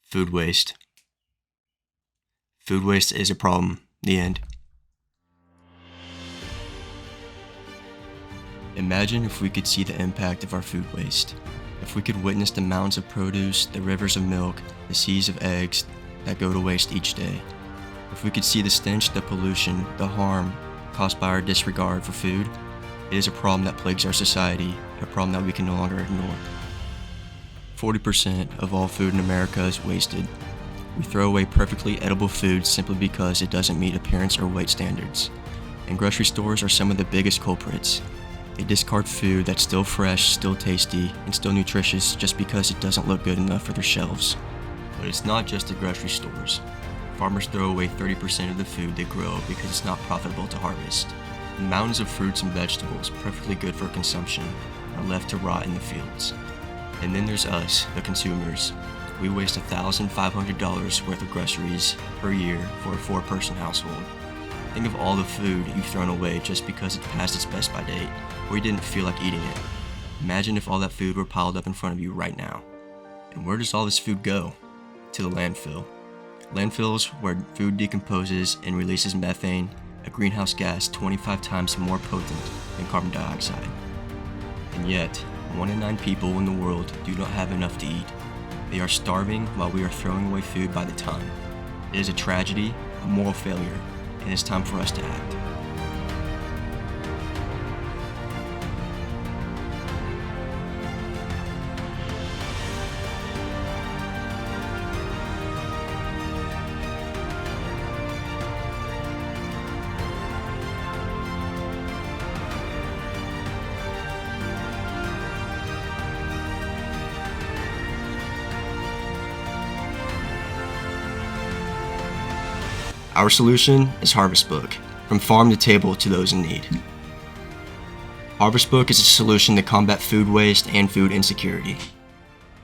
Food waste. Food waste is a problem. The end. Imagine if we could see the impact of our food waste. If we could witness the mountains of produce, the rivers of milk, the seas of eggs that go to waste each day. If we could see the stench, the pollution, the harm caused by our disregard for food, it is a problem that plagues our society, a problem that we can no longer ignore. 40% of all food in America is wasted. We throw away perfectly edible food simply because it doesn't meet appearance or weight standards. And grocery stores are some of the biggest culprits. They discard food that's still fresh, still tasty, and still nutritious just because it doesn't look good enough for their shelves. But it's not just the grocery stores. Farmers throw away 30% of the food they grow because it's not profitable to harvest. And mountains of fruits and vegetables, perfectly good for consumption, are left to rot in the fields. And then there's us, the consumers. We waste $1,500 worth of groceries per year for a 4-person household. Think of all the food you've thrown away just because it passed its best-by date, or you didn't feel like eating it. Imagine if all that food were piled up in front of you right now. And where does all this food go? To the landfill. Landfills where food decomposes and releases methane, a greenhouse gas 25 times more potent than carbon dioxide. And yet, 1 in 9 people in the world do not have enough to eat. They are starving while we are throwing away food by the ton. It is a tragedy, a moral failure, and it's time for us to act. Our solution is HarvestBook, from farm to table to those in need. HarvestBook is a solution to combat food waste and food insecurity.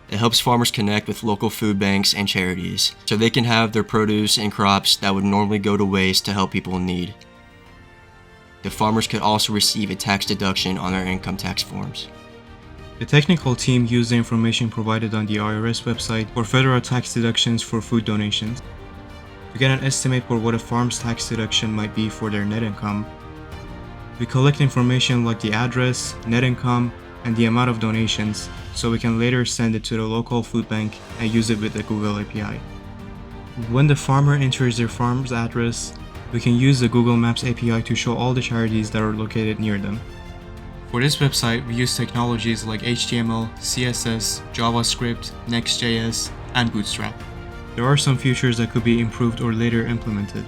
It helps farmers connect with local food banks and charities so they can have their produce and crops that would normally go to waste to help people in need. The farmers could also receive a tax deduction on their income tax forms. The technical team used the information provided on the IRS website for federal tax deductions for food donations. To get an estimate for what a farm's tax deduction might be for their net income, we collect information like the address, net income, and the amount of donations, so we can later send it to the local food bank and use it with the Google API. When the farmer enters their farm's address, we can use the Google Maps API to show all the charities that are located near them. For this website, we use technologies like HTML, CSS, JavaScript, Next.js, and Bootstrap. There are some features that could be improved or later implemented,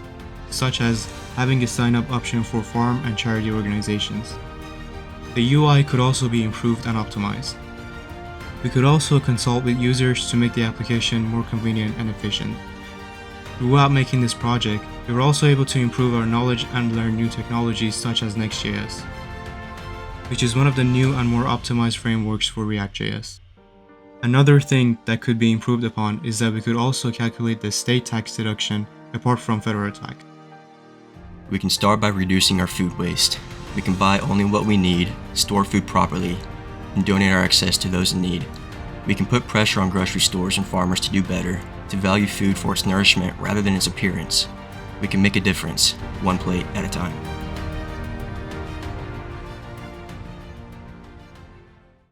such as having a sign-up option for farm and charity organizations. The UI could also be improved and optimized. We could also consult with users to make the application more convenient and efficient. Throughout making this project, we were also able to improve our knowledge and learn new technologies such as Next.js, which is one of the new and more optimized frameworks for React.js. Another thing that could be improved upon is that we could also calculate the state tax deduction apart from federal tax. We can start by reducing our food waste. We can buy only what we need, store food properly, and donate our excess to those in need. We can put pressure on grocery stores and farmers to do better, to value food for its nourishment rather than its appearance. We can make a difference, one plate at a time.